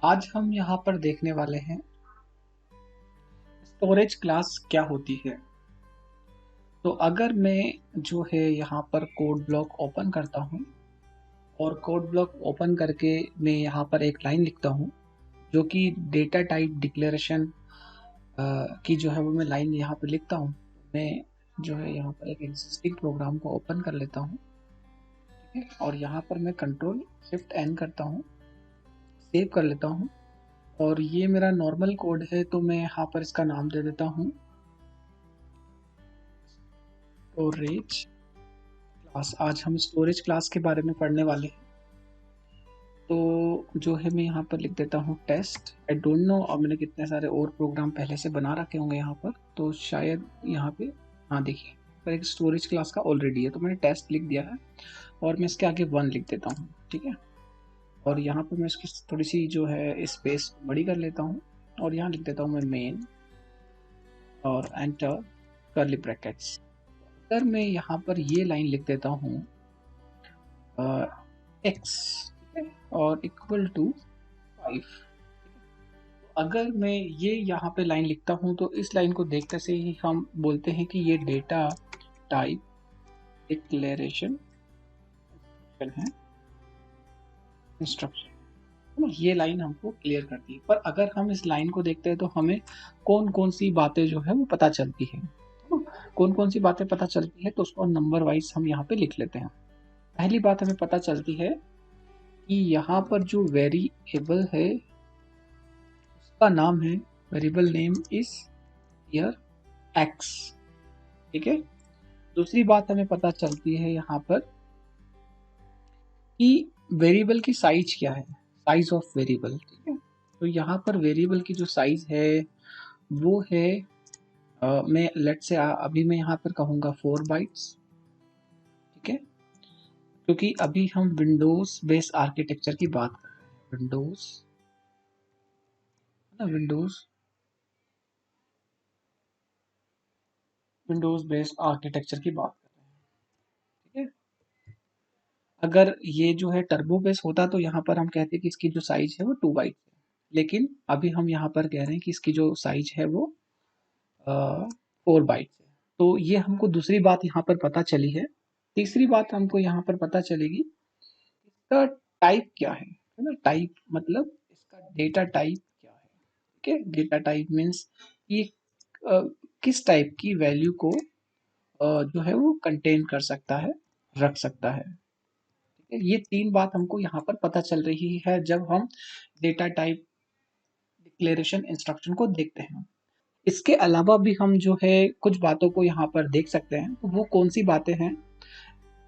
आज हम यहाँ पर देखने वाले हैं स्टोरेज क्लास क्या होती है। तो अगर मैं जो है यहाँ पर कोड ब्लॉक ओपन करता हूँ और कोड ब्लॉक ओपन करके मैं यहाँ पर एक लाइन लिखता हूँ जो कि डेटा टाइप डिक्लेरेशन की जो है वो मैं लाइन यहाँ पर लिखता हूँ। मैं जो है यहाँ पर एक एग्जिस्टिंग प्रोग्राम को ओपन कर लेता हूँ, ठीक है, और यहाँ पर मैं कंट्रोल शिफ्ट एन करता हूँ, सेव कर लेता हूँ। और ये मेरा नॉर्मल कोड है तो मैं यहाँ पर इसका नाम दे देता हूँ स्टोरेज क्लास। आज हम स्टोरेज क्लास के बारे में पढ़ने वाले हैं। तो जो है मैं यहाँ पर लिख देता हूँ टेस्ट। आई डोंट नो, अब मैंने कितने सारे और प्रोग्राम पहले से बना रखे होंगे यहाँ पर, तो शायद यहाँ पे, हाँ देखिए, पर एक स्टोरेज क्लास का ऑलरेडी है तो मैंने टेस्ट लिख दिया है और मैं इसके आगे 1 लिख देता हूँ, ठीक है। और यहाँ पर मैं इसकी थोड़ी सी जो है स्पेस बड़ी कर लेता हूँ और यहाँ लिख देता हूँ मैं मेन और एंटर कर्ली ब्रैकेट्स। अगर मैं यहाँ पर ये लाइन लिख देता हूँ एक्स और इक्वल टू 5, अगर मैं ये यहाँ पे लाइन लिखता हूँ तो इस लाइन को देखते से ही हम बोलते हैं कि ये डेटा टाइप डिक्लेरेशन है, इंस्ट्रक्शन। ये लाइन हमको क्लियर करती है। पर अगर हम इस लाइन को देखते हैं तो हमें कौन कौन सी बातें जो है वो पता चलती है। कौन कौन सी बातें पता चलती है तो उसको नंबर वाइज हम यहाँ पे लिख लेते हैं। पहली बात हमें पता चलती है कि यहाँ पर जो वेरिएबल है उसका नाम है, variable name is here x, ठीक है। दूसरी बात हमें पता चलती है यहाँ पर कि वेरिएबल की साइज क्या है, साइज ऑफ वेरिएबल, ठीक है। तो यहाँ पर वेरिएबल की जो साइज है वो है मैं लेट से अभी मैं यहाँ पर कहूँगा 4 बाइट्स, ठीक है, क्योंकि अभी हम विंडोज बेस्ड आर्किटेक्चर की बात कर रहे हैं। विंडोज बेस्ड आर्किटेक्चर की बात कर रहे हैं, ठीक है। अगर ये जो है टर्बो बेस होता तो यहाँ पर हम कहते हैं कि इसकी जो साइज है वो 2 बाइट है, लेकिन अभी हम यहाँ पर कह रहे हैं कि इसकी जो साइज है वो 4 बाइट है। तो ये हमको दूसरी बात यहाँ पर पता चली है। तीसरी बात हमको यहाँ पर पता चलेगी, इसका टाइप क्या है ना। टाइप मतलब इसका डेटा टाइप क्या है, ठीक है। डेटा टाइप मीन्स ये अ, किस टाइप की वैल्यू को जो है वो कंटेन कर सकता है, रख सकता है, ठीक है। ये 3 बात हमको यहाँ पर पता चल रही है जब हम डेटा टाइप डिक्लेरेशन इंस्ट्रक्शन को देखते हैं। इसके अलावा भी हम जो है कुछ बातों को यहाँ पर देख सकते हैं। तो वो कौन सी बातें हैं,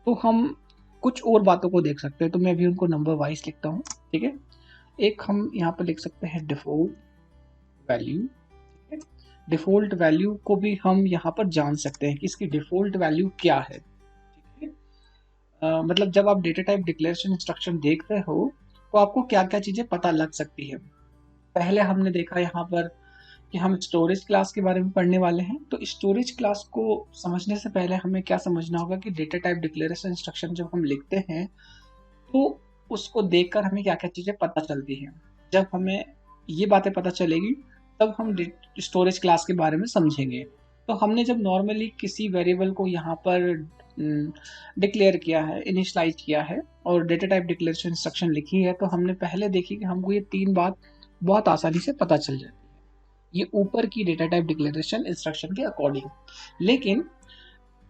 तो हम कुछ और बातों को देख सकते हैं। तो मैं भी उनको नंबर वाइज लिखता हूँ, ठीक है। एक हम यहाँ पर लिख सकते हैं डिफॉल्ट वैल्यू, ठीक है। डिफॉल्ट वैल्यू को भी हम यहाँ पर जान सकते हैं कि इसकी डिफॉल्ट वैल्यू क्या है, ठीक है। मतलब जब आप डेटा टाइप डिक्लेरेशन इंस्ट्रक्शन देख रहे हो तो आपको क्या क्या चीजें पता लग सकती है। पहले हमने देखा यहाँ पर कि हम स्टोरेज क्लास के बारे में पढ़ने वाले हैं। तो स्टोरेज क्लास को समझने से पहले हमें क्या समझना होगा कि डेटा टाइप डिक्लेरेशन इंस्ट्रक्शन जब हम लिखते हैं तो उसको देखकर हमें क्या क्या चीजें पता चलती हैं। जब हमें ये बातें पता चलेगी तब हम स्टोरेज क्लास के बारे में समझेंगे। तो हमने जब नॉर्मली किसी वेरिएबल को यहाँ पर डिक्लेयर किया है, इनिशलाइज किया है और डेटा टाइप डिक्लेरेशन इंस्ट्रक्शन लिखी है, तो हमने पहले देखी कि हमको ये 3 बात बहुत आसानी से पता चल जाती है, ये ऊपर की डेटा टाइप डिक्लेरेशन इंस्ट्रक्शन के अकॉर्डिंग। लेकिन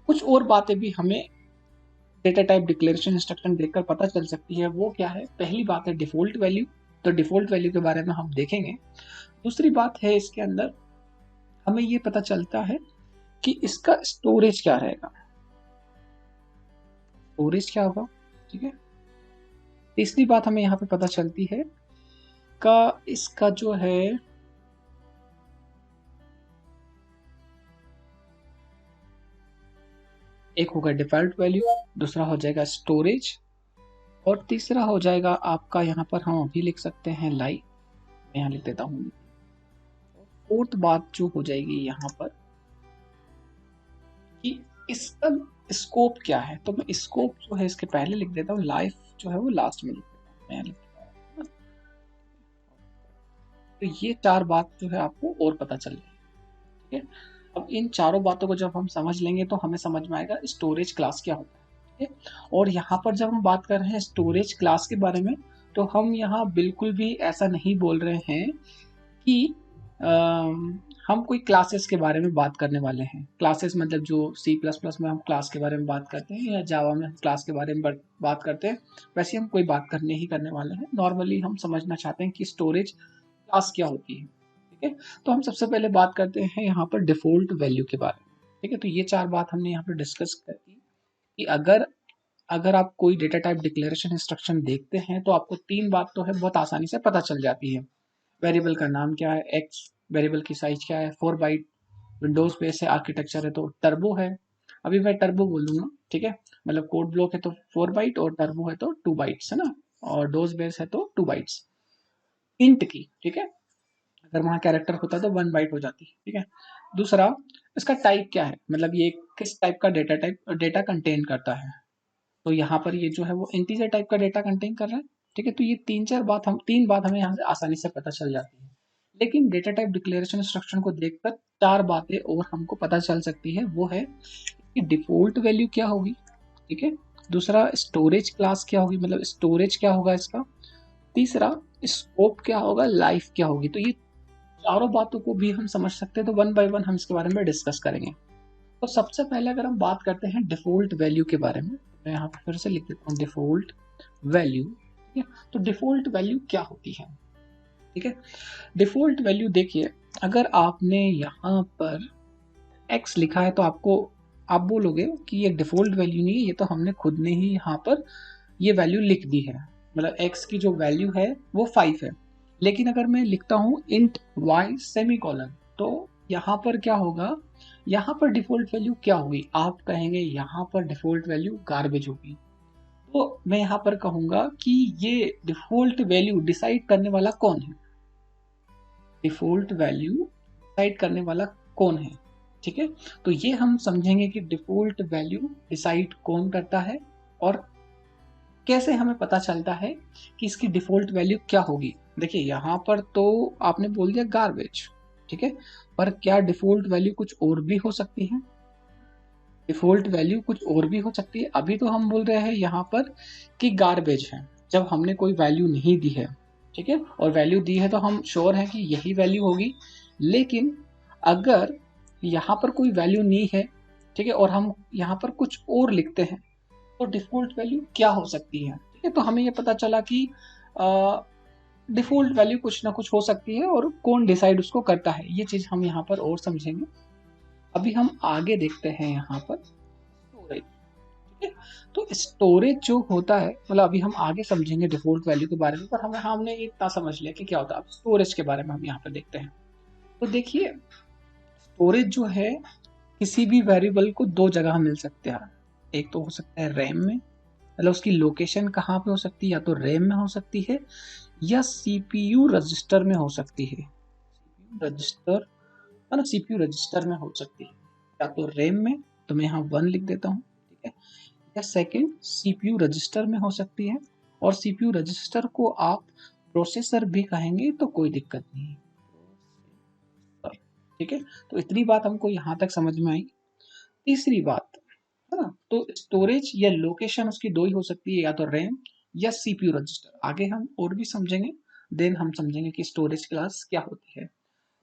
कुछ और बातें भी हमें डेटा टाइप डिक्लेरेशन इंस्ट्रक्शन देखकर पता चल सकती है। वो क्या है? पहली बात है डिफॉल्ट वैल्यू। तो डिफॉल्ट वैल्यू के बारे में हम देखेंगे। दूसरी बात है इसके अंदर हमें ये पता चलता है कि इसका स्टोरेज क्या रहेगा, स्टोरेज क्या होगा, ठीक है। तीसरी बात हमें यहाँ पे पता चलती है का इसका जो है एक होगा डिफॉल्ट वैल्यू, दूसरा हो जाएगा स्टोरेज और तीसरा हो जाएगा आपका यहाँ पर हम अभी लिख सकते हैं लाइव, मैं यहाँ लिख देता हूँ। फोर्थ बात जो हो जाएगी यहाँ पर कि इसका स्कोप क्या है। तो मैं स्कोप जो है इसके पहले लिख देता हूँ, लाइफ जो है वो लास्ट में लिख देता हूँ, मैं लिख देता हूँ। तो ये 4 बात जो है आपको और पता चल जाएगी, ठीक है। अब इन चारों बातों को जब हम समझ लेंगे तो हमें समझ में आएगा स्टोरेज क्लास क्या होता है, ठीक है। और यहाँ पर जब हम बात कर रहे हैं स्टोरेज क्लास के बारे में, तो हम यहाँ बिल्कुल भी ऐसा नहीं बोल रहे हैं कि हम कोई क्लासेस के बारे में बात करने वाले हैं। क्लासेस मतलब जो सी प्लस प्लस में हम क्लास के बारे में बात करते हैं या जावा में हम क्लास के बारे में बात करते हैं, वैसे हम कोई बात करने वाले हैं। नॉर्मली हम समझना चाहते हैं कि स्टोरेज क्लास क्या होती है, ठीक है। तो हम सबसे पहले बात करते हैं यहाँ पर डिफ़ॉल्ट वैल्यू के बारे में, ठीक है। तो ये 4 बात हमने यहाँ पर डिस्कस कर दी कि अगर अगर आप कोई डेटा टाइप डिक्लेरेशन इंस्ट्रक्शन देखते हैं तो आपको 3 बात तो है बहुत आसानी से पता चल जाती है। वेरिएबल का नाम क्या है, एक्स, वेरिएबल की साइज क्या है, 4 बाइट, विंडोज बेस है, आर्किटेक्चर है तो टर्बो है। अभी मैं टर्बो बोलूंगा, ठीक है। मतलब कोड ब्लॉक है तो 4 बाइट और टर्बो है तो 2 बाइट्स, है ना। और डोज बेस है तो 2 बाइट्स इंट की, ठीक है। अगर वहाँ कैरेक्टर होता तो 1 बाइट हो जाती, ठीक है। दूसरा, इसका टाइप क्या है, मतलब ये किस टाइप का डेटा कंटेन करता है। तो यहाँ पर ये जो है वो इंटीजर टाइप का डेटा कंटेन कर रहा है, ठीक है। तो ये 3 बात हमें यहाँ से आसानी से पता चल जाती है। लेकिन डेटा टाइप डिक्लेरेशन इंस्ट्रक्शन को देखकर 4 बातें और हमको पता चल सकती है। वो है कि डिफ़ॉल्ट वैल्यू क्या होगी, ठीक है। दूसरा, स्टोरेज क्लास क्या होगी, मतलब स्टोरेज क्या होगा इसका। तीसरा, स्कोप क्या होगा, लाइफ क्या होगी। तो ये चारों बातों को भी हम समझ सकते हैं, तो वन बाय वन हम इसके बारे में डिस्कस करेंगे। तो सबसे पहले अगर हम बात करते हैं डिफ़ॉल्ट वैल्यू के बारे में, मैं यहाँ पर फिर से लिख देता हूँ डिफ़ॉल्ट वैल्यू, ठीक है। तो डिफ़ॉल्ट वैल्यू क्या होती है, ठीक है। डिफ़ॉल्ट वैल्यू देखिए, अगर आपने यहाँ पर x लिखा है तो आप बोलोगे कि ये डिफ़ॉल्ट वैल्यू नहीं है, ये तो हमने खुद ने ही यहाँ पर ये वैल्यू लिख दी है। मतलब x की जो वैल्यू है वो 5 है। लेकिन अगर मैं लिखता हूँ इंट y सेमीकोलन, तो यहाँ पर क्या होगा, यहाँ पर डिफ़ॉल्ट वैल्यू क्या होगी, आप कहेंगे यहाँ पर डिफ़ॉल्ट वैल्यू गार्बेज होगी। तो मैं यहाँ पर कहूँगा कि ये डिफ़ॉल्ट वैल्यू डिसाइड करने वाला कौन है, डिफ़ॉल्ट वैल्यू डिसाइड करने वाला कौन है, ठीक है। तो ये हम समझेंगे कि डिफ़ॉल्ट वैल्यू डिसाइड कौन करता है और कैसे हमें पता चलता है कि इसकी डिफ़ॉल्ट वैल्यू क्या होगी। देखिए यहाँ पर तो आपने बोल दिया गार्बेज, ठीक है। पर क्या डिफ़ॉल्ट वैल्यू कुछ और भी हो सकती है, डिफ़ॉल्ट वैल्यू कुछ और भी हो सकती है। अभी तो हम बोल रहे हैं यहाँ पर कि गार्बेज है, जब हमने कोई वैल्यू नहीं दी है, ठीक है। और वैल्यू दी है तो हम श्योर हैं कि यही वैल्यू होगी। लेकिन अगर यहाँ पर कोई वैल्यू नहीं है, ठीक है, और हम यहाँ पर कुछ और लिखते हैं, तो डिफ़ॉल्ट वैल्यू क्या हो सकती है, ठीक है। तो हमें ये पता चला कि डिफ़ॉल्ट वैल्यू कुछ ना कुछ हो सकती है और कौन डिसाइड उसको करता है, ये चीज़ हम यहाँ पर और समझेंगे। अभी हम आगे देखते हैं यहाँ पर स्टोरेज, ठीक है। तो स्टोरेज जो होता है, मतलब अभी हम आगे समझेंगे डिफ़ॉल्ट वैल्यू के बारे में, पर हमने इतना समझ लिया कि क्या होता है। अब स्टोरेज के बारे में हम यहाँ पर देखते हैं। तो देखिए, स्टोरेज जो है किसी भी वेरिएबल को 2 जगह मिल सकते हैं। एक तो हो सकता है रैम में, मतलब उसकी लोकेशन कहाँ पे हो सकती है, या तो रैम में हो सकती है या सीपीयू रजिस्टर में हो सकती है। सीपीयू रजिस्टर, मतलब सीपीयू रजिस्टर में हो सकती है, या तो रैम में, तो मैं यहाँ 1 लिख देता हूँ, ठीक है। या सेकंड, सीपीयू रजिस्टर में हो सकती है, और सीपीयू रजिस्टर को आप प्रोसेसर भी कहेंगे तो कोई दिक्कत नहीं है, ठीक है। तो इतनी बात हमको यहाँ तक समझ में आई। तीसरी बात, है ना, तो स्टोरेज या लोकेशन उसकी 2 ही हो सकती है, या तो रैम या सीपीयू रजिस्टर। आगे हम और भी समझेंगे, देन हम समझेंगे कि स्टोरेज क्लास क्या होती है।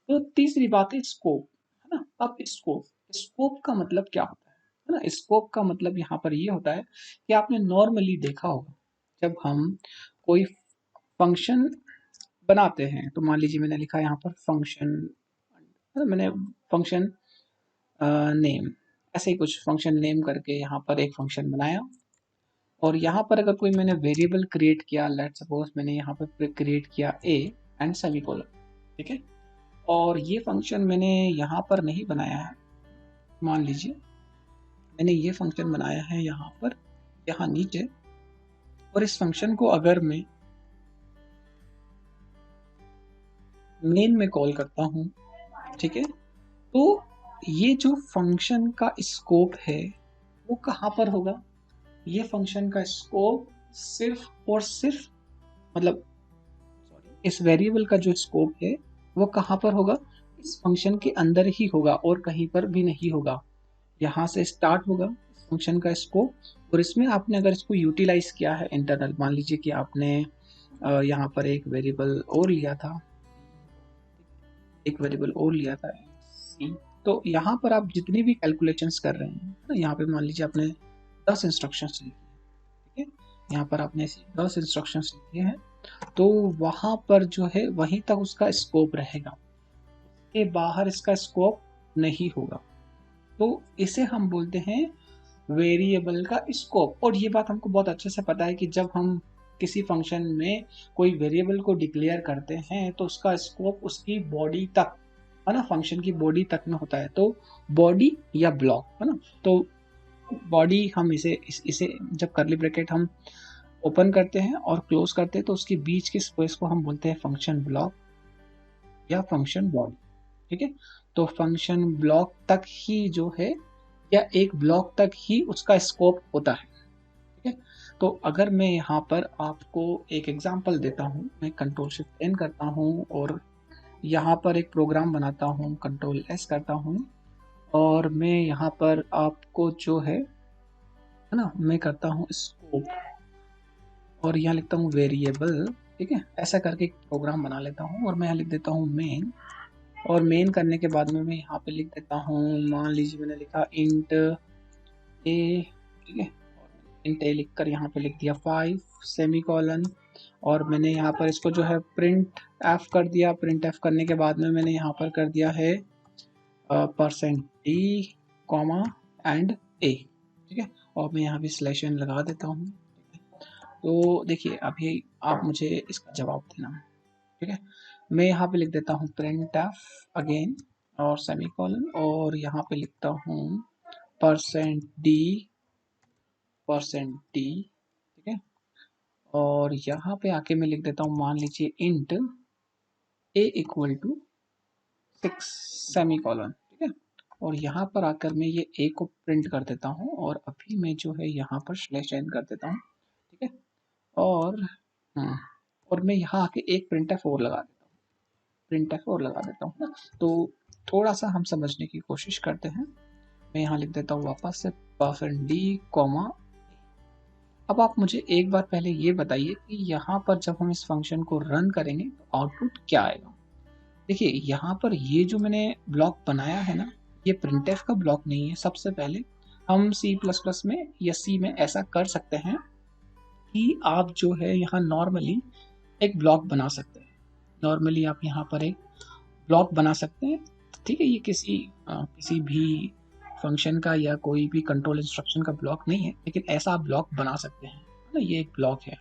तो तीसरी बात है स्कोप, है ना। अब स्कोप, स्कोप का मतलब क्या होता है ना। स्कोप का मतलब यहाँ पर ये होता है कि आपने नॉर्मली देखा होगा, जब हम कोई फंक्शन बनाते हैं, तो मान लीजिए मैंने लिखा है यहाँ पर फंक्शन, मैंने फंक्शन नेम, ऐसे ही कुछ फंक्शन नेम करके यहाँ पर एक फंक्शन बनाया। और यहाँ पर अगर कोई मैंने वेरिएबल क्रिएट किया, लेट सपोज मैंने यहाँ पर क्रिएट किया ए एंड सेमीकोलन, ठीक है। और ये फंक्शन मैंने यहाँ पर नहीं बनाया है, मान लीजिए मैंने ये फंक्शन बनाया है यहाँ पर, यहाँ नीचे। और इस फंक्शन को अगर मैं मेन में कॉल करता हूँ, ठीक है, तो ये जो फंक्शन का स्कोप है वो कहाँ पर होगा। ये फंक्शन का स्कोप सिर्फ और सिर्फ, मतलब सॉरी, इस वेरिएबल का जो स्कोप है वो कहाँ पर होगा, इस फंक्शन के अंदर ही होगा और कहीं पर भी नहीं होगा। यहाँ से स्टार्ट होगा इस फंक्शन का स्कोप, और इसमें आपने अगर इसको यूटिलाइज किया है इंटरनल, मान लीजिए कि आपने यहाँ पर एक वेरिएबल और लिया था, सी, तो यहाँ पर आप जितनी भी कैलकुलेशंस कर रहे हैं ना, यहाँ पे मान लीजिए आपने 10 इंस्ट्रक्शंस लिखी है, ठीक है, यहाँ पर आपने 10 इंस्ट्रक्शंस लिखे हैं, तो वहां पर जो है वहीं तक उसका स्कोप रहेगा, के बाहर इसका स्कोप नहीं होगा। तो इसे हम बोलते हैं वेरिएबल का स्कोप। और ये बात हमको बहुत अच्छे से पता है कि जब हम किसी फंक्शन में कोई वेरिएबल को डिक्लेयर करते हैं तो उसका स्कोप उसकी बॉडी तक, है ना, फंक्शन की बॉडी तक में होता है। तो बॉडी या ब्लॉक, है ना, तो बॉडी हम इसे जब करली ब्रैकेट हम ओपन करते हैं और क्लोज करते हैं तो उसके बीच के स्पेस को हम बोलते हैं फंक्शन ब्लॉक या फंक्शन बॉडी, ठीक है। तो फंक्शन ब्लॉक तक ही जो है, या एक ब्लॉक तक ही उसका स्कोप होता है, ठीक है। तो अगर मैं यहाँ पर आपको एक एग्जांपल देता हूँ, मैं कंट्रोल शिफ्ट एन करता हूँ और यहाँ पर एक प्रोग्राम बनाता हूँ, कंट्रोल एस करता हूँ, और मैं यहाँ पर आपको जो है ना, मैं करता हूँ स्कोप और यहाँ लिखता हूँ वेरिएबल, ठीक है, ऐसा करके एक प्रोग्राम बना लेता हूँ और मैं यहाँ लिख देता हूँ मेन, और मेन करने के बाद में मैं यहाँ पे लिख देता हूँ, मान लीजिए मैंने लिखा इंट ए, ठीक है, इंट ए लिख कर यहाँ पे लिख दिया 5 सेमी कॉलन, और मैंने यहाँ पर इसको जो है प्रिंट एफ कर दिया। प्रिंट एफ करने के बाद में मैंने यहाँ पर कर दिया है %d कॉमा एंड ए, ठीक है, और मैं यहाँ भी स्लैश एन लगा देता हूँ। तो देखिए अभी आप मुझे इसका जवाब देना, ठीक है। मैं यहाँ पे लिख देता हूँ प्रिंट एफ अगेन और सेमी कॉलन, और यहाँ पे लिखता हूँ %d, ठीक है, और यहाँ पे आके मैं लिख देता हूँ, मान लीजिए int a equal to 6 semicolon, ठीक है, और यहाँ पर आकर मैं ये a को प्रिंट कर देता हूँ, और अभी मैं जो है यहाँ पर स्लैश एन कर देता हूँ, ठीक है, और और मैं यहाँ आके एक प्रिंट एफ और लगा देता हूँ, ना। तो थोड़ा सा हम समझने की कोशिश करते हैं। मैं यहाँ लिख देता हूँ वापस से %d कॉमा। अब आप मुझे एक बार पहले ये बताइए कि यहाँ पर जब हम इस फंक्शन को रन करेंगे तो आउटपुट क्या आएगा। देखिए यहाँ पर ये जो मैंने ब्लॉक बनाया है ना, ये प्रिंटफ का ब्लॉक नहीं है। सबसे पहले हम C++ में या C में ऐसा कर सकते हैं कि आप जो है यहाँ नॉर्मली एक ब्लॉक बना सकते हैं। नॉर्मली आप यहाँ पर एक ब्लॉक बना सकते हैं, ठीक है। ये किसी भी फंक्शन का या कोई भी कंट्रोल इंस्ट्रक्शन का ब्लॉक नहीं है, लेकिन ऐसा आप ब्लॉक बना सकते हैं ना, ये एक ब्लॉक है,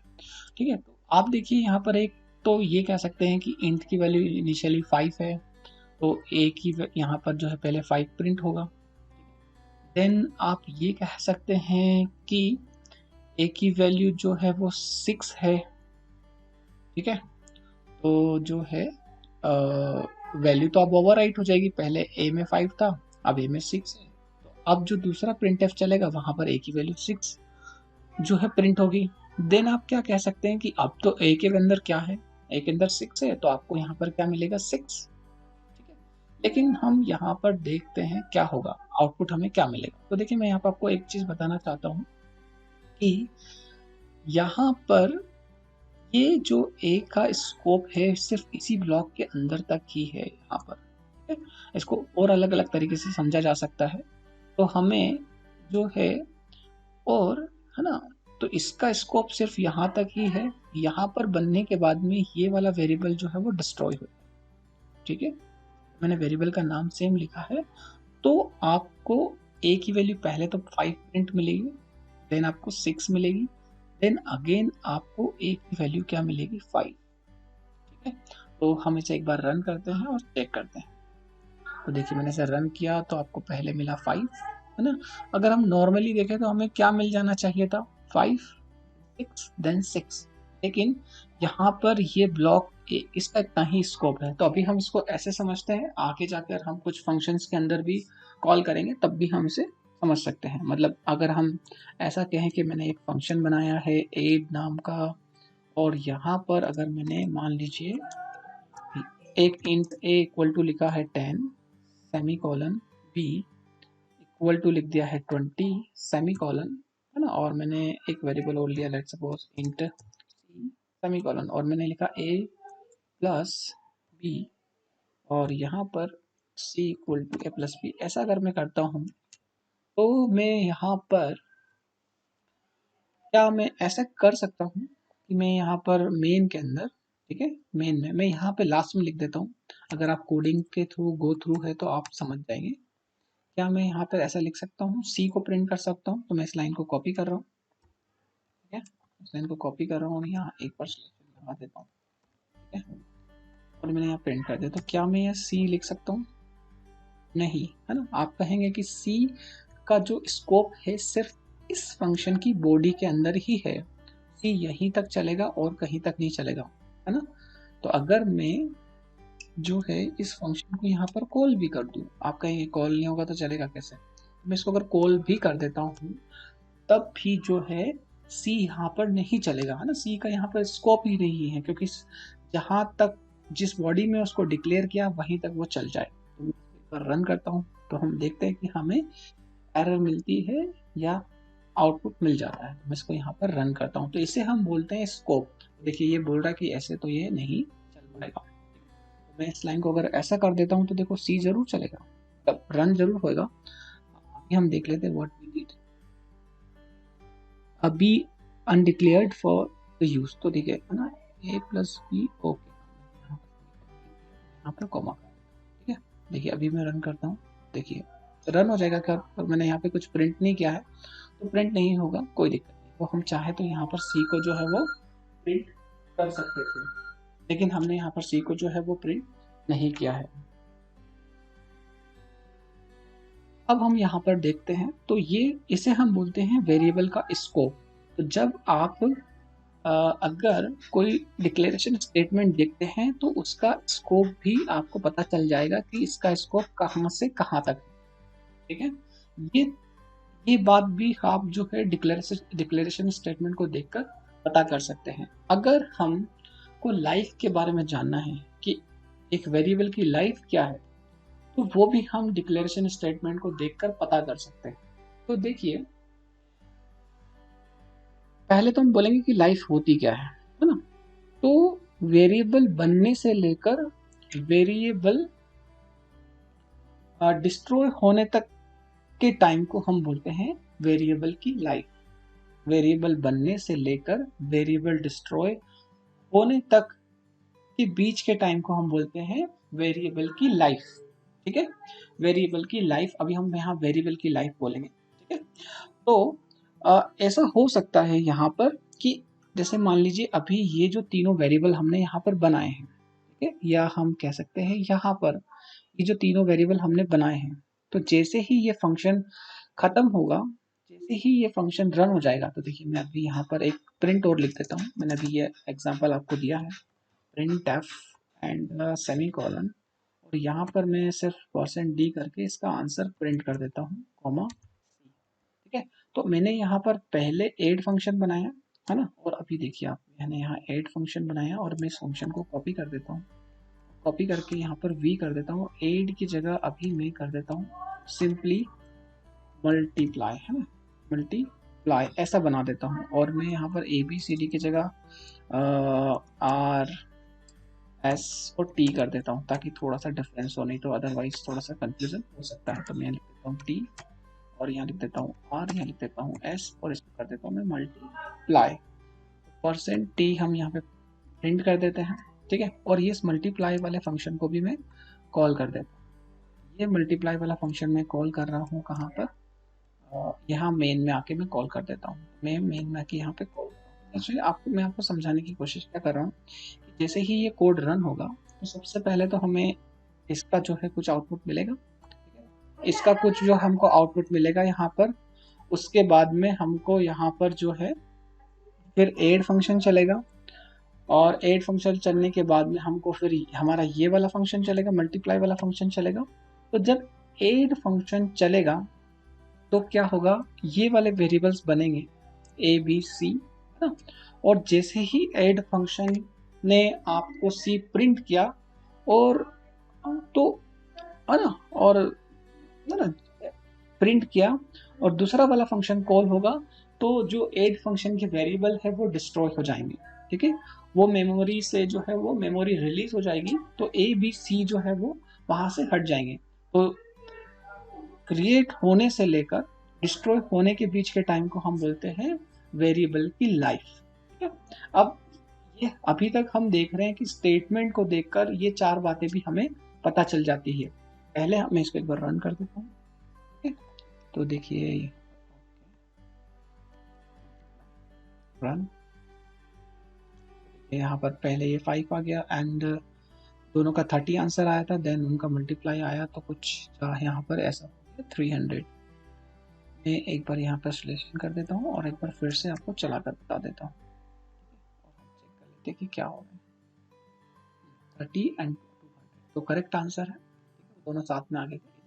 ठीक है। तो आप देखिए यहाँ पर एक, तो ये कह सकते हैं कि इंट की वैल्यू इनिशियली 5 है, तो ए की यहाँ पर जो है पहले 5 प्रिंट होगा। देन आप ये कह सकते हैं कि ए की वैल्यू जो है वो 6 है, ठीक है। तो जो है वैल्यू तो अब ओवरराइट हो जाएगी, पहले ए में 5 था, अब ए में 6 है, तो अब जो दूसरा प्रिंट एफ चलेगा वहां पर ए की वैल्यू 6 जो है प्रिंट होगी। देन आप क्या कह सकते हैं कि अब तो ए के अंदर क्या है, ए के अंदर 6 है, तो आपको यहाँ पर क्या मिलेगा, 6, ठीक है। लेकिन हम यहाँ पर देखते हैं क्या होगा, आउटपुट हमें क्या मिलेगा। तो देखिए मैं यहाँ पर आपको एक चीज बताना चाहता हूँ कि यहाँ पर ये जो ए का स्कोप है सिर्फ इसी ब्लॉक के अंदर तक ही है यहाँ पर, ठीक है। इसको और अलग अलग तरीके से समझा जा सकता है, तो हमें जो है, और है ना, तो इसका स्कोप सिर्फ यहाँ तक ही है। यहाँ पर बनने के बाद में ये वाला वेरिएबल जो है वो डिस्ट्रॉय हो, ठीक है। मैंने वेरिएबल का नाम सेम लिखा है, तो आपको ए की वैल्यू पहले तो 5 प्रिंट मिलेगी, देन आपको 6 मिलेगी, देन अगेन आपको ए की वैल्यू क्या मिलेगी, 5, ठीक है। तो हम इसे एक बार रन करते हैं और चेक करते हैं। तो देखिए मैंने इसे रन किया तो आपको पहले मिला 5, है ना। अगर हम नॉर्मली देखें तो हमें क्या मिल जाना चाहिए था, 5, 6 देन 6, लेकिन यहाँ पर ये ब्लॉक इसका इतना ही स्कोप है। तो अभी हम इसको ऐसे समझते हैं, आगे जाकर हम कुछ फंक्शंस के अंदर भी कॉल करेंगे तब भी हम इसे समझ सकते हैं। मतलब अगर हम ऐसा कहें कि मैंने एक फंक्शन बनाया है एड नाम का, और यहाँ पर अगर मैंने मान लीजिए एक इंट a इक्वल टू लिखा है 10 semicolon b equal to लिख दिया है 20 सेमी कॉलन, है ना, और मैंने एक वेरिएबल और लिया, let's suppose int c semi colon, और मैंने लिखा a प्लस b और यहाँ पर c equal to a plus b। ऐसा अगर मैं करता हूँ तो मैं यहाँ पर क्या मैं ऐसा कर सकता हूँ कि मैं यहाँ पर मेन के अंदर, ठीक है, मेन में मैं यहाँ पे लास्ट में लिख देता हूँ। अगर आप कोडिंग के थ्रू गो थ्रू है तो आप समझ जाएंगे। क्या मैं यहाँ पर ऐसा लिख सकता हूँ, सी को प्रिंट कर सकता हूँ? तो मैं इस लाइन को कॉपी कर रहा हूँ, ठीक है, इस लाइन को कॉपी कर रहा हूँ और यहाँ एक बार सिलेक्शन लगा देता हूँ, ठीक है, और मैंने यहाँ प्रिंट कर दिया। तो क्या मैं यहाँ सी लिख सकता हूँ? नहीं, है ना। आप कहेंगे कि सी का जो स्कोप है सिर्फ इस फंक्शन की बॉडी के अंदर ही है, सी यहीं तक चलेगा और कहीं तक नहीं चलेगा, है ना। तो अगर मैं जो है इस फंक्शन को यहाँ पर कॉल भी कर दूँ, आप कहेंगे कॉल नहीं होगा तो चलेगा कैसे? मैं इसको अगर कॉल भी कर देता हूँ तब भी जो है सी यहाँ पर नहीं चलेगा, है ना। सी का यहाँ पर स्कोप ही नहीं है, क्योंकि जहाँ तक जिस बॉडी में उसको डिक्लेयर किया वहीं तक वो चल जाए। तो मैं इसको एक बार रन करता हूँ तो हम देखते हैं कि हमें एरर मिलती है या आउटपुट मिल जाता है। मैं इसको यहाँ पर रन करता हूँ तो इसे हम बोलते हैं स्कोप। देखिए ये बोल रहा है कि ऐसे तो ये नहीं चल पाएगा। तो मैं इस लाइन को अगर ऐसा कर देता हूँ तो देखो सी जरूर चलेगा, तब रन जरूर होगा। अभी हम देख लेते हैं व्हाट वी नीड। अभी अनडिक्लेयर्ड फॉर द यूज, तो देखिए है ना, ए प्लस बी ओके, यहाँ पर कॉमा, ठीक है। देखिए अभी मैं रन करता हूँ, देखिए रन हो जाएगा। क्या मैंने यहाँ पे कुछ प्रिंट नहीं किया है तो प्रिंट नहीं होगा, कोई दिक्कत नहीं। वो हम चाहे तो यहाँ पर सी को जो है वो प्रिंट कर सकते थे, लेकिन हमने यहाँ पर सी को जो है वो प्रिंट नहीं किया है। अब हम यहाँ पर देखते हैं तो ये इसे हम बोलते हैं वेरिएबल का स्कोप। तो जब आप अगर कोई डिक्लेरेशन स्टेटमेंट देखते हैं तो उसका स्कोप भी आपको पता चल जाएगा कि इसका स्कोप कहाँ से कहाँ तक है, ठीक है। ये ये बात भी आप जो है डिक्लेरेशन स्टेटमेंट को देखकर पता कर सकते हैं। अगर हमको लाइफ के बारे में जानना है कि एक वेरिएबल की लाइफ क्या है तो वो भी हम डिक्लेरेशन स्टेटमेंट को देखकर पता कर सकते हैं। तो देखिए पहले तो हम बोलेंगे कि लाइफ होती क्या है ना। तो वेरिएबल बनने से लेकर वेरिएबल डिस्ट्रॉय होने तक के टाइम को हम बोलते हैं वेरिएबल की लाइफ। वेरिएबल बनने से लेकर वेरिएबल डिस्ट्रॉय होने तक के बीच के टाइम को हम बोलते हैं वेरिएबल की लाइफ, ठीक है। वेरिएबल की लाइफ, अभी हम यहाँ वेरिएबल की लाइफ बोलेंगे, ठीक है। तो ऐसा हो सकता है यहाँ पर कि जैसे मान लीजिए अभी ये जो तीनों वेरिएबल हमने यहाँ पर बनाए हैं, ठीक है, या हम कह सकते हैं यहाँ पर ये जो तीनों वेरिएबल हमने बनाए हैं, तो जैसे ही ये फंक्शन खत्म होगा, जैसे ही ये फंक्शन रन हो जाएगा, तो देखिए मैं अभी यहाँ पर एक प्रिंट और लिख देता हूँ। मैंने अभी ये एग्जांपल आपको दिया है, print F and semi colon, और यहाँ पर मैं सिर्फ %d करके इसका आंसर प्रिंट कर देता हूँ, कॉमा सी, ठीक है। तो मैंने यहाँ पर पहले ऐड फंक्शन बनाया, है ना, और अभी देखिए आप, मैंने यहाँ ऐड फंक्शन बनाया और मैं इस फंक्शन को कॉपी कर देता हूँ, कॉपी करके यहाँ पर v कर देता हूँ। ऐड की जगह अभी मैं कर देता हूँ सिंपली मल्टीप्लाई, है ना, मल्टीप्लाई ऐसा बना देता हूँ। और मैं यहाँ पर ए बी सी डी की जगह आर एस और टी कर देता हूँ ताकि थोड़ा सा डिफरेंस हो, नहीं तो अदरवाइज थोड़ा सा कंफ्यूजन हो सकता है। तो मैं लिख देता हूँ टी और यहाँ लिख देता हूँ आर, यहाँ लिख देता हूँ एस और इसको कर देता हूँ मैं मल्टीप्लाई। %t हम यहाँ पे प्रिंट कर देते हैं, ठीक है। और ये इस मल्टीप्लाई वाले फंक्शन को भी मैं कॉल कर देता हूँ। ये मल्टीप्लाई वाला फंक्शन मैं कॉल कर रहा हूँ कहाँ पर, यहाँ मेन में आके मैं कॉल कर देता हूँ। मैं मेन में आके यहाँ पे कॉल एक्चुअली मैं आपको समझाने की कोशिश क्या कर रहा हूँ कि जैसे ही ये कोड रन होगा तो सबसे पहले तो हमें इसका जो है कुछ आउटपुट मिलेगा, इसका कुछ जो हमको आउटपुट मिलेगा यहाँ पर। उसके बाद में हमको यहाँ पर जो है फिर ऐड फंक्शन चलेगा, और ऐड फंक्शन चलने के बाद में हमको फिर हमारा ये वाला फंक्शन चलेगा, मल्टीप्लाई वाला फंक्शन चलेगा। तो जब ऐड फंक्शन चलेगा तो क्या होगा, ये वाले वेरिएबल्स बनेंगे ए बी सी, है ना। और जैसे ही ऐड फंक्शन ने आपको सी प्रिंट किया और तो है ना, और है ना प्रिंट किया, और दूसरा वाला फंक्शन कॉल होगा तो जो एड फंक्शन के वेरिएबल है वो डिस्ट्रॉय हो जाएंगे। ठीक है, वो मेमोरी से जो है वो मेमोरी रिलीज हो जाएगी, तो ए बी सी जो है वो वहां से हट जाएंगे। तो क्रिएट होने से लेकर डिस्ट्रॉय होने के बीच के टाइम को हम बोलते हैं वेरिएबल की लाइफ। ठीक है, अब ये अभी तक हम देख रहे हैं कि स्टेटमेंट को देखकर ये चार बातें भी हमें पता चल जाती है। पहले मैं इसको एक बार रन कर देता हूँ। तो देखिए रन, यहाँ पर पहले ये 5 आ गया एंड दोनों का 30 आंसर आया था, देन उनका मल्टीप्लाई आया तो कुछ यहाँ पर ऐसा 300। मैं एक बार यहाँ पर सिलेक्शन कर देता हूँ और एक बार फिर से आपको चला कर बता देता हूँ, और हम चेक कर लेते हैं कि क्या हो रहा है। 30 एंड 200 तो करेक्ट आंसर है, दोनों साथ में आ गए थे।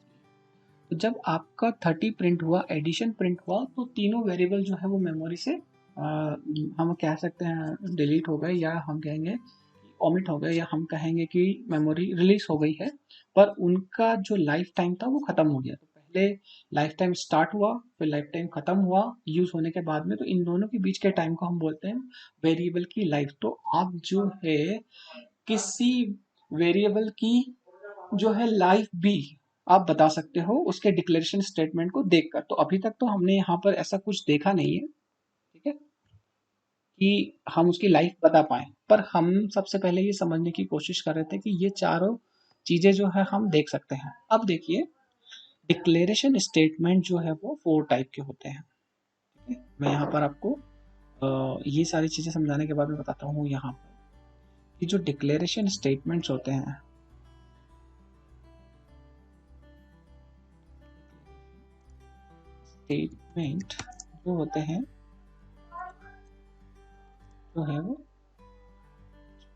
तो जब आपका 30 प्रिंट हुआ, एडिशन प्रिंट हुआ, तो तीनों वेरिएबल जो है वो मेमोरी से हम कह सकते हैं डिलीट हो गए, या हम कहेंगे ओमिट हो गए, या हम कहेंगे कि मेमोरी रिलीज हो गई है, पर उनका जो लाइफ टाइम था वो खत्म हो गया। तो पहले लाइफ टाइम स्टार्ट हुआ, फिर लाइफ टाइम खत्म हुआ यूज होने के बाद में, तो इन दोनों के बीच के टाइम को हम बोलते हैं वेरिएबल की लाइफ। तो आप जो है किसी वेरिएबल की जो है लाइफ भी आप बता सकते हो उसके डिक्लेरेशन स्टेटमेंट को देखकर। तो अभी तक तो हमने यहाँ पर ऐसा कुछ देखा नहीं है, ठीक है, कि हम उसकी लाइफ बता पाए, पर हम सबसे पहले ये समझने की कोशिश कर रहे थे कि ये चारों चीजें जो है हम देख सकते हैं। अब देखिए डिक्लेरेशन स्टेटमेंट जो है वो 4 टाइप के होते हैं। ठीक है, मैं यहाँ पर आपको ये सारी चीजें समझाने के बाद में बताता हूँ यहाँ पर कि जो डिक्लेरेशन स्टेटमेंट्स होते हैं, स्टेटमेंट जो होते हैं जो है वो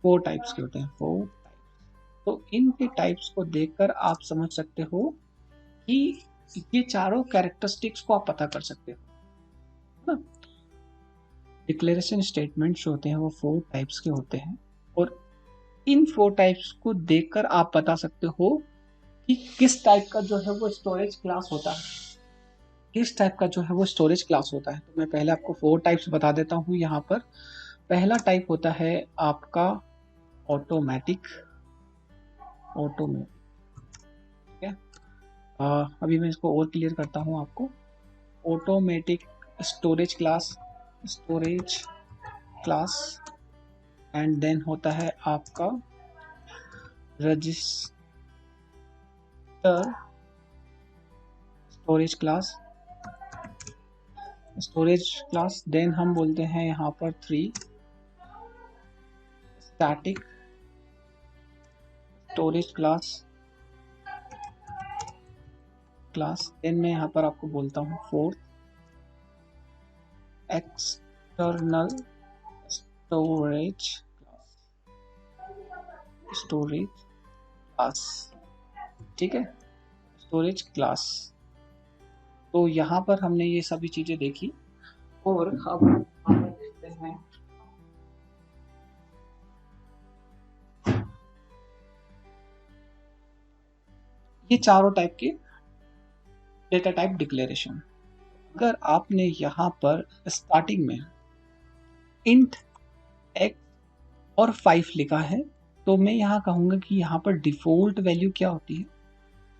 4 टाइप्स के होते हैं, 4 टाइप्स। तो इनके टाइप्स को देखकर आप समझ सकते हो कि ये चारों कैरेक्टरिस्टिक्स को आप पता कर सकते हो ना। डिक्लेरेशन स्टेटमेंट जो होते हैं वो 4 टाइप्स के होते हैं, और इन 4 टाइप्स को देखकर आप बता सकते हो कि किस टाइप का जो है वो स्टोरेज क्लास होता है, किस टाइप का जो है वो स्टोरेज क्लास होता है। तो मैं पहले आपको 4 टाइप्स बता देता हूँ यहाँ पर। पहला टाइप होता है आपका ऑटोमेटिक, ठीक है। अभी मैं इसको और क्लियर करता हूँ आपको। Automatic storage class and then होता है आपका रजिस्टर स्टोरेज क्लास, देन हम बोलते हैं यहाँ पर 3 स्टैटिक स्टोरेज क्लास, देन मैं यहाँ पर आपको बोलता हूँ 4 एक्सटर्नल स्टोरेज क्लास, ठीक है, स्टोरेज क्लास। तो यहाँ पर हमने ये सभी चीजें देखी, और अब हम देखते हैं ये चारों टाइप के डेटा टाइप डिक्लेरेशन। अगर आपने यहाँ पर स्टार्टिंग में इंट एक्स और 5 लिखा है, तो मैं यहाँ कहूंगा कि यहाँ पर डिफॉल्ट वैल्यू क्या होती है,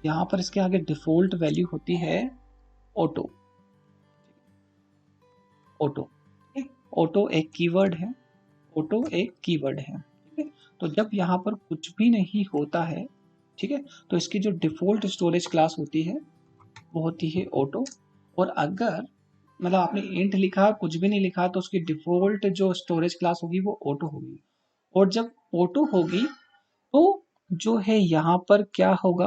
यहाँ पर इसके आगे डिफॉल्ट वैल्यू होती है ऑटो। ऑटो एक कीवर्ड है, ठीक है। तो जब यहाँ पर कुछ भी नहीं होता है, ठीक है, तो इसकी जो डिफॉल्ट स्टोरेज क्लास होती है वो होती है ऑटो। और अगर मतलब आपने इंट लिखा कुछ भी नहीं लिखा, तो उसकी डिफॉल्ट जो स्टोरेज क्लास होगी वो ऑटो होगी। और जब ऑटो होगी तो जो है यहाँ पर क्या होगा,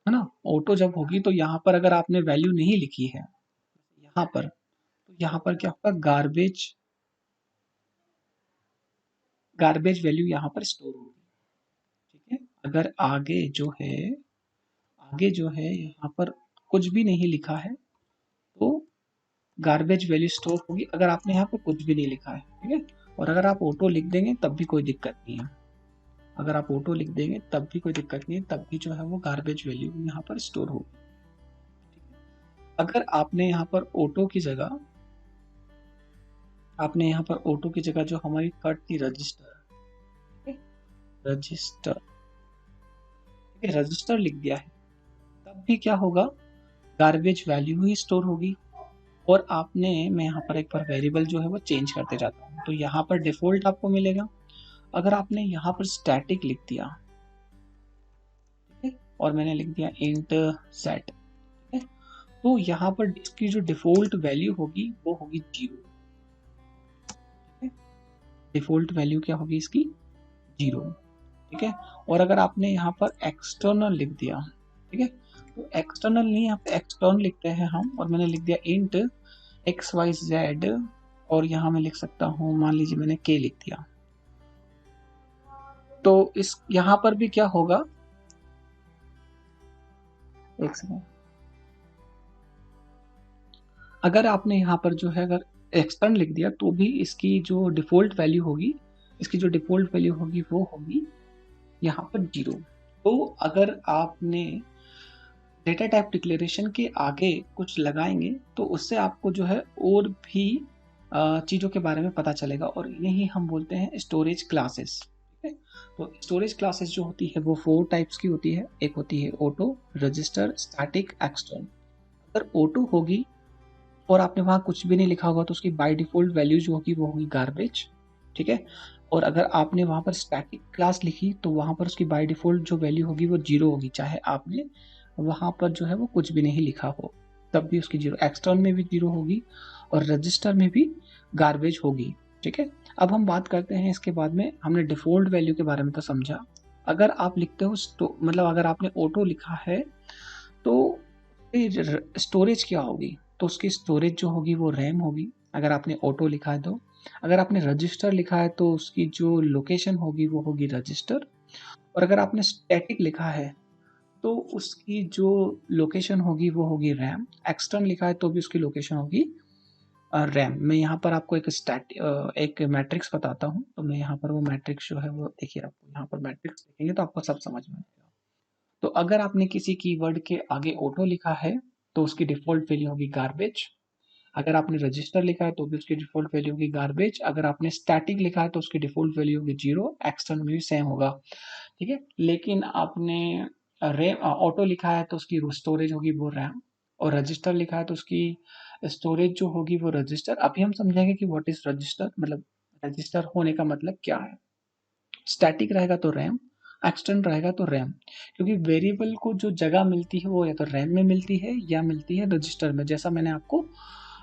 है ना, ऑटो जब होगी तो यहाँ पर अगर आपने वैल्यू नहीं लिखी है यहाँ पर, तो यहाँ पर क्या होगा, गार्बेज वैल्यू यहाँ पर स्टोर होगी। ठीक है, अगर आगे जो है यहाँ पर कुछ भी नहीं लिखा है तो गार्बेज वैल्यू स्टोर होगी, अगर आपने यहाँ पर कुछ भी नहीं लिखा है, ठीक है। और अगर आप ऑटो लिख देंगे तब भी कोई दिक्कत नहीं है। अगर आप ऑटो लिख देंगे तब भी कोई दिक्कत नहीं है, तब भी जो है वो गार्बेज वैल्यू यहाँ पर स्टोर होगी। अगर आपने यहाँ पर ऑटो की जगह जो हमारी कट थी रजिस्टर, रजिस्टर लिख दिया है, तब भी क्या होगा, गार्बेज वैल्यू ही स्टोर होगी। और मैं यहाँ पर एक बार वेरिएबल जो है वो चेंज करते जाता हूँ, तो यहाँ पर डिफॉल्ट आपको मिलेगा। अगर आपने यहाँ पर स्टैटिक लिख दिया, ठीक है, और मैंने लिख दिया इंट सेट, ठीक है, तो यहाँ पर इसकी जो डिफॉल्ट वैल्यू होगी वो होगी 0। डिफॉल्ट वैल्यू क्या होगी इसकी, 0, ठीक है। और अगर आपने यहाँ पर एक्सटर्नल लिख दिया, ठीक है, तो एक्सटर्नल नहीं, यहाँ पे एक्सटर्नल लिखते हैं हम, और मैंने लिख दिया इंट XYZ, और यहाँ मैं लिख सकता हूँ, मान लीजिए मैंने K लिख दिया, तो इस यहाँ पर भी क्या होगा, एक सेकंड, अगर आपने यहाँ पर जो है अगर एक्सटर्न लिख दिया तो भी इसकी जो डिफॉल्ट वैल्यू होगी वो होगी यहाँ पर 0। तो अगर आपने डेटा टाइप डिक्लेरेशन के आगे कुछ लगाएंगे तो उससे आपको जो है और भी चीज़ों के बारे में पता चलेगा, और इन्हें ही हम बोलते हैं स्टोरेज क्लासेस, ठीक है। तो स्टोरेज क्लासेस जो होती है वो 4 टाइप्स की होती है। एक होती है ऑटो, रजिस्टर, स्टैटिक, एक्सटर्न। अगर ऑटो होगी और आपने वहाँ कुछ भी नहीं लिखा होगा तो उसकी बाय डिफॉल्ट वैल्यू जो होगी वो होगी गार्बेज, ठीक है। और अगर आपने वहाँ पर स्टैटिक क्लास लिखी तो वहाँ पर उसकी बाय डिफॉल्ट जो वैल्यू होगी वो 0 होगी, चाहे आपने वहाँ पर जो है वो कुछ भी नहीं लिखा हो, तब भी उसकी 0। एक्सटर्न में भी 0 होगी और रजिस्टर में भी गार्बेज होगी, ठीक है। अब हम बात करते हैं इसके बाद में, हमने डिफॉल्ट वैल्यू के बारे में तो समझा। अगर आप लिखते हो मतलब अगर आपने ऑटो लिखा है तो स्टोरेज क्या होगी, तो उसकी स्टोरेज जो होगी वो रैम होगी, अगर आपने ऑटो लिखा है तो। अगर आपने रजिस्टर लिखा है तो उसकी जो लोकेशन होगी वो होगी रजिस्टर। और अगर आपने स्टैटिक लिखा है तो उसकी जो लोकेशन होगी वो होगी रैम। एक्सटर्न लिखा है तो भी उसकी लोकेशन होगी रैम। मैं यहाँ पर आपको एक मैट्रिक्स बताता हूँ, तो मैं यहाँ पर वो मैट्रिक्स जो है वो देखिए, आपको यहाँ पर मैट्रिक्स देखेंगे तो आपको सब समझ में आएगा। तो अगर आपने किसी कीवर्ड के आगे ऑटो लिखा है तो उसकी डिफॉल्ट वैल्यू होगी गार्बेज। अगर आपने रजिस्टर लिखा है तो भी उसकी डिफॉल्ट वैल्यू होगी गार्बेज। अगर आपने स्टैटिक लिखा है तो उसकी डिफॉल्ट वैल्यू होगी 0। एक्सटर्न में भी सेम होगा, ठीक है। लेकिन आपने रैम ऑटो लिखा है तो उसकी स्टोरेज होगी वो रैम, और रजिस्टर लिखा है तो उसकी स्टोरेज जो होगी वो रजिस्टर। अभी हम समझेंगे कि व्हाट इज रजिस्टर, मतलब रजिस्टर होने का मतलब क्या है। स्टैटिक रहेगा तो रैम, एक्सटर्न रहेगा तो रैम, क्योंकि वेरिएबल को जो जगह मिलती है वो या तो रैम में मिलती है या मिलती है रजिस्टर में। जैसा मैंने आपको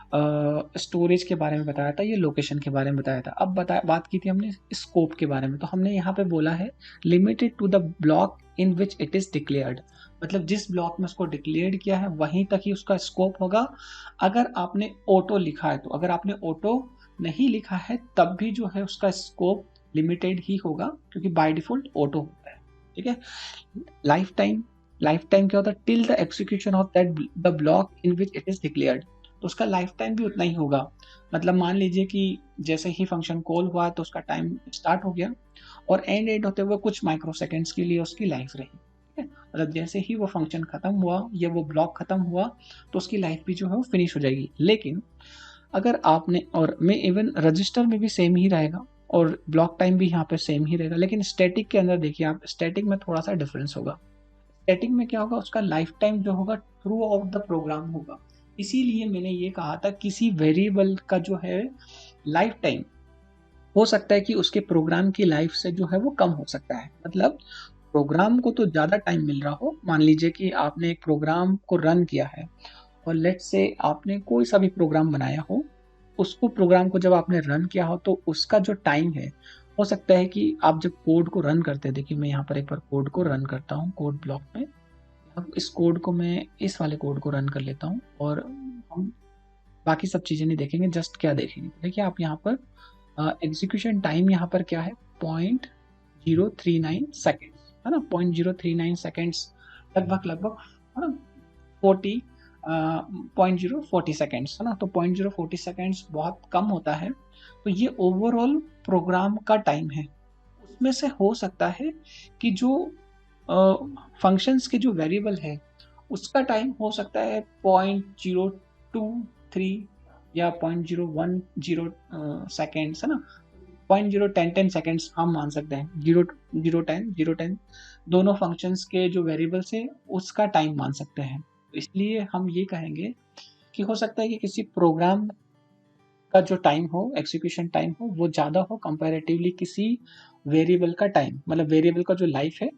स्टोरेज के बारे में बताया था, ये लोकेशन के बारे में बताया था। अब बात की थी हमने स्कोप के बारे में, तो हमने यहाँ पे बोला है limited to the block in which it is declared, मतलब जिस ब्लॉक में उसको डिक्लेयर्ड किया है वहीं तक ही उसका स्कोप होगा। अगर आपने ऑटो लिखा है तो, अगर आपने ऑटो नहीं लिखा है तब भी जो है उसका स्कोप लिमिटेड ही होगा, क्योंकि बाय डिफॉल्ट ऑटो होता है, ठीक है। लाइफ टाइम क्या होता है, till the execution of that the block in which it is declared, तो उसका लाइफ टाइम भी उतना ही होगा। मतलब मान लीजिए कि जैसे ही फंक्शन कॉल हुआ तो उसका टाइम स्टार्ट हो गया और एंड होते हुए कुछ माइक्रो सेकेंड्स के लिए उसकी लाइफ रही, ठीक है। मतलब जैसे ही वो फंक्शन खत्म हुआ या वो ब्लॉक खत्म हुआ तो उसकी लाइफ भी जो है वो फिनिश हो जाएगी। लेकिन अगर आपने, और मैं इवन रजिस्टर में भी सेम ही रहेगा और ब्लॉक टाइम भी यहाँ पे सेम ही रहेगा, लेकिन स्टैटिक के अंदर देखिए आप, स्टैटिक में थोड़ा सा डिफरेंस होगा। स्टैटिक में क्या होगा, उसका लाइफ टाइम जो होगा थ्रू आउट द प्रोग्राम होगा। इसीलिए मैंने ये कहा था किसी वेरिएबल का जो है लाइफ टाइम हो सकता है कि उसके प्रोग्राम की लाइफ से जो है वो कम हो सकता है। मतलब प्रोग्राम को तो ज़्यादा टाइम मिल रहा हो, मान लीजिए कि आपने एक प्रोग्राम को रन किया है और लेट्स से आपने कोई सा भी प्रोग्राम बनाया हो, उसको प्रोग्राम को जब आपने रन किया हो तो उसका जो टाइम है, हो सकता है कि आप जब कोड को रन करते हैं, देखिए मैं यहाँ पर एक बार कोड को रन करता हूँ कोड ब्लॉक में। अब इस कोड को मैं इस वाले कोड को रन कर लेता हूँ और हम बाकी सब चीज़ें नहीं देखेंगे, जस्ट क्या देखेंगे, देखिए आप यहाँ पर एग्जीक्यूशन टाइम यहाँ पर क्या है, 0.039 सेकेंड्स, है ना। 0.039 सेकेंड्स लगभग है ना, 0.040 सेकेंड्स, है ना। तो 0.040 सेकेंड्स बहुत कम होता है। तो ये ओवरऑल प्रोग्राम का टाइम है, उसमें से हो सकता है कि जो फंक्शंस के जो वेरिएबल है उसका टाइम हो सकता है 0.023 या 0.010 सेकेंड्स, है ना, 0.010 सेकेंड्स हम मान सकते हैं। 0 0 10 दोनों फंक्शंस के जो वेरिएबल्स है उसका टाइम मान सकते हैं। इसलिए हम ये कहेंगे कि हो सकता है कि किसी प्रोग्राम का जो टाइम हो, एग्जीक्यूशन टाइम हो, वो ज़्यादा हो कंपैरेटिवली किसी वेरिएबल का टाइम, मतलब वेरिएबल का जो लाइफ है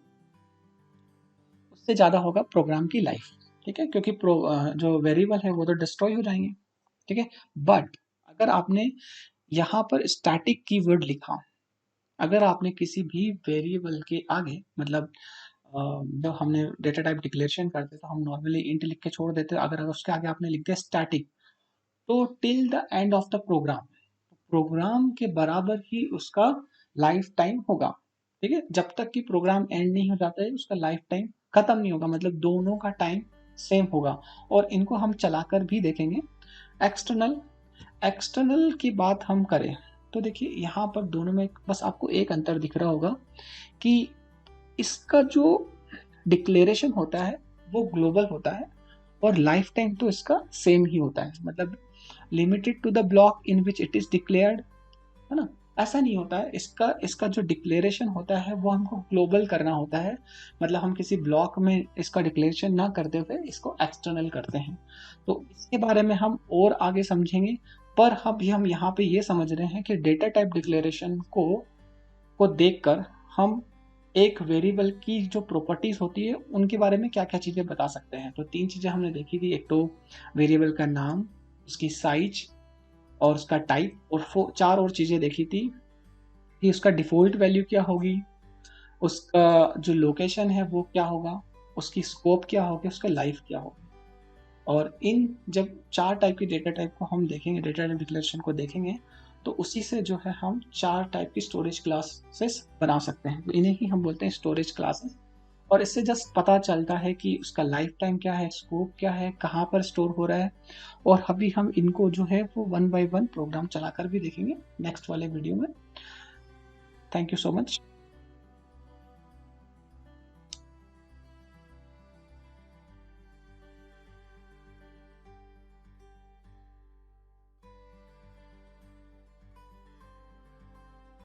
उससे ज़्यादा होगा प्रोग्राम की लाइफ। ठीक है, क्योंकि जो वेरिएबल है वो तो डिस्ट्रॉय हो जाएंगे। ठीक है, बट अगर आपने यहाँ पर स्टैटिक कीवर्ड लिखा, अगर आपने किसी भी वेरिएबल के आगे, मतलब जब हमने डेटा टाइप डिक्लेरेशन करते तो हम नॉर्मली इंट लिख के छोड़ देते, अगर उसके आगे आपने लिख दिया स्टैटिक, तो till the end of the program, program के बराबर ही उसका लाइफ टाइम होगा। ठीक है, जब तक कि प्रोग्राम एंड नहीं हो जाता है उसका लाइफ टाइम खत्म नहीं होगा, मतलब दोनों का टाइम सेम होगा। और इनको हम चलाकर भी देखेंगे। एक्सटर्नल एक्सटर्नल की बात हम करें तो देखिए यहाँ पर दोनों में बस आपको एक अंतर दिख रहा होगा कि इसका जो डिक्लेरेशन होता है वो ग्लोबल होता है और लाइफ टाइम तो इसका सेम ही होता है, मतलब limited to the block in which it is declared, है ना। ऐसा नहीं होता है, इसका इसका जो डिक्लेरेशन होता है वो हमको ग्लोबल करना होता है, मतलब हम किसी ब्लॉक में इसका डिक्लेरेशन ना करते हुए इसको एक्सटर्नल करते हैं। तो इसके बारे में हम और आगे समझेंगे, पर हम यहाँ पे ये समझ रहे हैं कि डेटा टाइप डिक्लेरेशन को देखकर हम एक वेरिएबल की जो प्रॉपर्टीज होती है उनके बारे में क्या क्या चीज़ें बता सकते हैं। तो 3 चीज़ें हमने देखी थी, एक तो वेरिएबल का नाम, उसकी साइज और उसका टाइप, और 4 और चीज़ें देखी थी कि उसका डिफ़ॉल्ट वैल्यू क्या होगी, उसका जो लोकेशन है वो क्या होगा, उसकी स्कोप क्या होगी, उसका लाइफ क्या होगा। और इन जब 4 टाइप की डेटा टाइप को हम देखेंगे, डेटा टाइप डिक्लेरेशन को देखेंगे, तो उसी से जो है हम 4 टाइप की स्टोरेज क्लासेस बना सकते हैं। तो इन्हें ही हम बोलते हैं स्टोरेज क्लासेस। और इससे जस्ट पता चलता है कि उसका लाइफ टाइम क्या है, स्कोप क्या है, कहाँ पर स्टोर हो रहा है। और अभी हम इनको जो है वो 1 बाय 1 प्रोग्राम चलाकर भी देखेंगे नेक्स्ट वाले वीडियो में। Thank you so much.